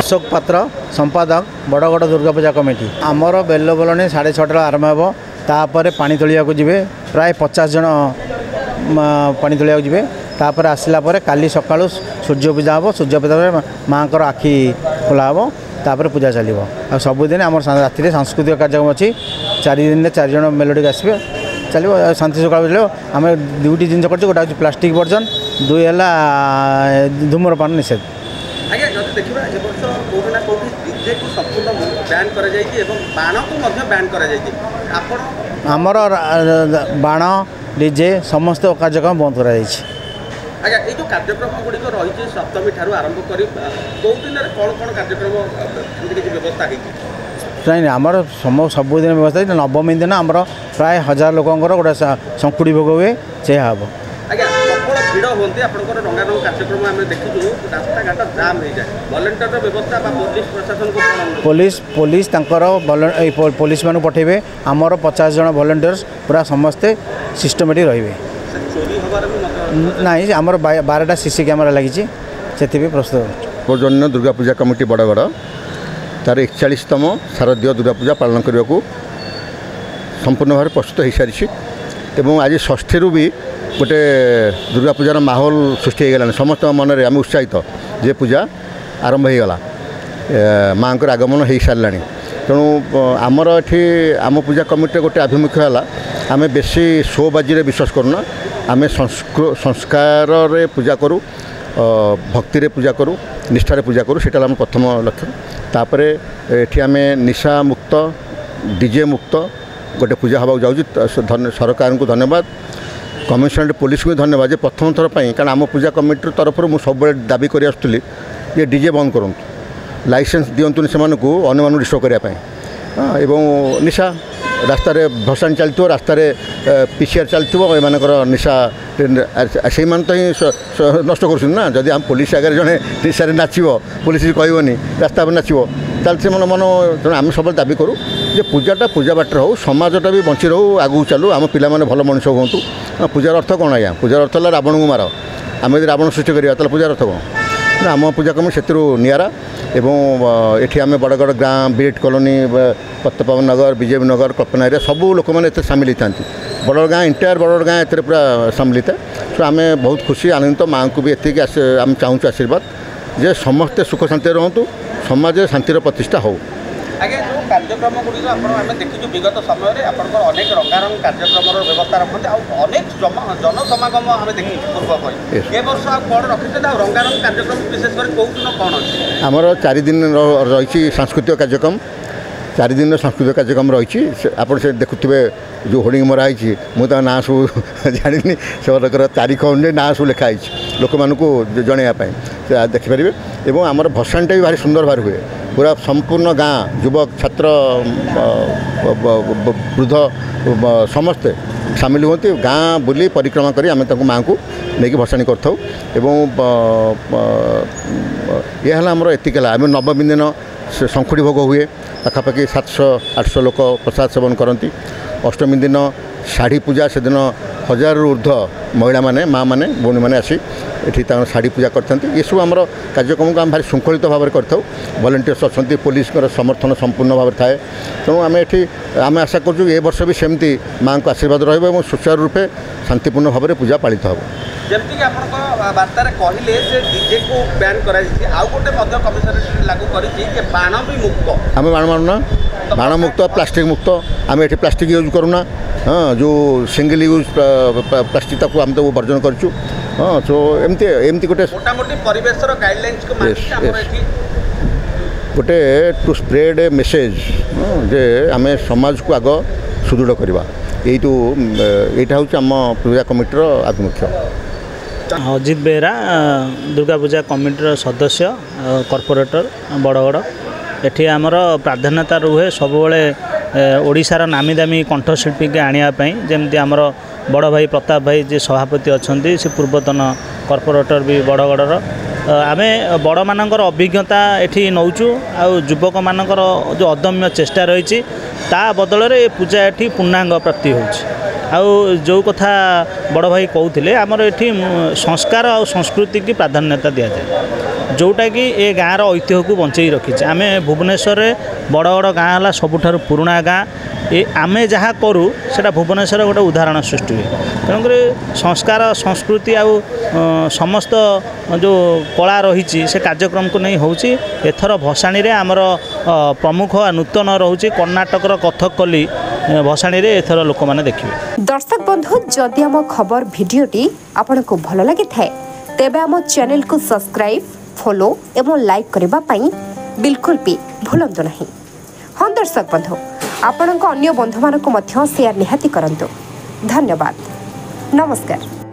अशोक पात्र संपादक बड़गड़ दुर्गा पूजा कमिटी। आमर बेल बोलनी 6:30 आरंभ हो तापर पानी तलिया को जीवे प्राय 50 जन पानी तलिया जीवे तापर आसला काली सकाळु सूर्य पूजा हम सूर्य पूजा माँ को आखि खोला हम तापर पूजा चलो आ सबुदिन आम राति सांस्कृतिक कार्यक्रम अच्छी 4 दिन 4 जन मेलोडी आसवे चलो शांति सकाल चलो आम दुईटी जिन कर गोटे प्लास्टिक वर्जन 2 है धूम्रपान निषेध। आज्ञा जब देखा ए वर्ष कौटी ना कौटी डीजे को संपूर्ण बैन कर बाण को बैन कर आमर बाण डीजे समस्त कार्यक्रम बंद कर आज्ञा ये जो कार्यक्रम गुड़िक रही सप्तमी ठार आरंभ कर कौन दिन कौन कौन कार्यक्रम किसी व्यवस्था है नहीं आमर सबुदिन व्यवस्था नवमी दिन आमर प्राय 1000 लोकंर गोटे शंकुड़ी भोग हुए से हम आज्ञा प्रबल भिड़ होती आपंकर रंगारंग कार्यक्रम आम देखु रास्ता घाट जाम हो जाए भलेंटियर व्यवस्था पुलिस प्रशासन को पुलिस पुलिस मान पठेबे आमर 50 जन भलेंटियर्स पूरा समस्ते सिस्टमेटिक रहिबे नहीं आमर 12टा सीसी कैमेरा लगी से प्रस्तुत पर्वजन्य दुर्गा पूजा कमिटी बड़गड़ तार 41तम शारदीय दुर्गा पूजा पालन करने को संपूर्ण भाव प्रस्तुत हो सारी एवं आज षष्ठी भी गोटे दुर्गा पूजार माहौल सृष्टि हो गलानी समस्त मन में आम उत्साहित जे पूजा आरंभ हो गला माँ आगमन हो सारा तेणु आमर ये आम पूजा कमिटी गोटे आभिमुख्य है आम बेसी शो बाजी विश्वास करूना आम संस्कार पूजा करूँ भक्ति रे पूजा करूँ निष्ठारे पूजा करूँ से आम प्रथम लक्ष्य तापर ये आम निशा मुक्त डीजे मुक्त गोटे पूजा हवा जाऊँ सरकार को धन्यवाद कमिशनरेट पुलिस को धन्यवाद जे प्रथम थर पर कारण आम पूजा कमिटी तरफ मुझे सब दाबी कर आसुली ये डीजे बंद करूँ लाइसेंस दिंतुनि से अन्य डिस्टर्ब करने एवं निशा रास्तार भसाणी चलती रास्तार पीसीआर चलती एमकर निशा से तो ही नष्ट करा जदि आम पुलिस आगे जड़े निशारे नाचब पुलिस कहनी रास्ता पर नाचब ताल से मन मन तेणु आम सब दाबी करूँ जे पूजाटा पूजा बाटर हो समाजटा भी बंची रो आगू चलू आम पिला भल मनुष्य हूँ पूजार अर्थ कौन आज्ञा पूजार अर्थ है रावण को मार आम यदि रावण सृष्टि करा पूजार अर्थ कौन आम पूजा कमी से निरा एवं ये आम बड़गड़ गाँ बीएड कॉलोनी पत्तपावन नगर बीजेपी नगर कल्पना एरिया सबू लोक मैंने सामिल होता बड़गड़ गाँ इंटायर बड़गड़ गाँ ए पूरा सामिल होता तो आम बहुत खुशी आनंदित माँ को भी एतिक आम चाहूँ आशीर्वाद जे समस्ते सुख शांति रुहतु समाज शांतिर प्रतिष्ठा हो। आगे जो कार्यक्रम गुड़िक आम देखी विगत समय अनेक रंगारंग कार्यक्रम व्यवस्था रखते अनेक जनसमागम आम देखी पूर्व ए वर्ष कौन रखते रंगारंग कार्यक्रम विशेष कौन कौन अच्छे आमर 4 दिन रही सांस्कृतिक कार्यक्रम 4 दिन सांस्कृतिक कार्यक्रम रही आप देखुए जो होर्डिंग मराई मुझे ना सब जानी से तारीख अनुसार ना सब लिखाई लोक मानू जनवाई देखिपारे और आमर भसाणीटा भी भारी सुंदर भाव हुए पूरा संपूर्ण गाँ युवक छात्र वृद्ध समस्ते सामिल होती गाँ बुली परिक्रमा करी आम माँ को लेकिन भसाणी कर यह आमर एतिक आम नवमी दिन शंखुड़ी भोग हुए पाखापाखि 700-800 लोक प्रसाद सेवन करती अष्टमी दिन शाढ़ी पूजा से दिन 1000 ऊर्ध्व महिला माने माँ मैंने भौणी मैंने आसी ये शाढ़ी पूजा करते ये सब आम कार्यक्रम को आम भारी श्रृंखलित भाव में करता भलेंटियर्स अच्छा पुलिस समर्थन संपूर्ण भाव थाए तेणु आम ये आम आशा कर वर्ष भी सेमती माँ को आशीर्वाद रहा सुचारू रूपे शांतिपूर्ण भाव में पूजा पालित हो जमीक आप बार्तार कहले डीजे को बैन कर कमिशनरेट लागू कर बाण भी मुक्त आम बाण मारूना बाण मुक्त प्लास्टिक मुक्त आम ये प्लास्टिक यूज करूना हाँ जो सिंगल यूज प्लास्टिक ताको आम तो वर्जन करूँ हाँ तो एमती एमती गोटे मोटामोटी परिवेश गाइडलाइंस को गोटे टू स्प्रेड ए मेसेज जे आम समाज को आग सुदृढ़ करवा यहाँ हूँ आम पूजा कमिटर आभिमुख्य। अजित बेहरा दुर्गा पूजा कमिटर सदस्य कॉर्पोरेटर बड़गड़ एठी आमर प्राधान्यता रुहे सब ओडिशार नामी दामी कंठशिल्पी के आने जमती आमर बड़ भाई प्रताप भाई जी सभापति अच्छा से पूर्वतन कॉर्पोरेटर भी बड़गड़र आम बड़ मानकर अभिज्ञता एठी नौचु आ युवक मानकर जो अदम्य चेष्टा रही ता बदल में पूजा एठी पूर्णांग प्राप्ति हो जो कथा बड़ भाई कहते आमर एठी संस्कार और संस्कृति की प्राधान्यता दि जाए जोटाकि ए गाँव ऐतिह्य को बंचाई रखी आम भुवनेश्वर बड़ बड़ गाँ है सबुठार पुराणा गाँ ए आम जहाँ करूँ से भुवनेश्वर गोटे उदाहरण सृष्टि हुए तेणुक संस्कार संस्कृति आउ समस्त जो कला रही से कार्यक्रम को नहीं होची एथर भसाणी रे आमर प्रमुख नूतन रोचे कर्णाटकर कथकली भसाणी रे एथर लोक मैंने देखिए। दर्शक बंधु जदि आम खबर भिडियोटी आपन को भल लगी थाए तेबे आम चैनल को सब्सक्राइब फॉलो एवं लाइक करबा पई बिल्कुल भी भूलंतु नहीं। हाँ दर्शक बंधु आपण अन्य बंधु मानक मध्य शेयर निहाती करंतु। धन्यवाद। नमस्कार।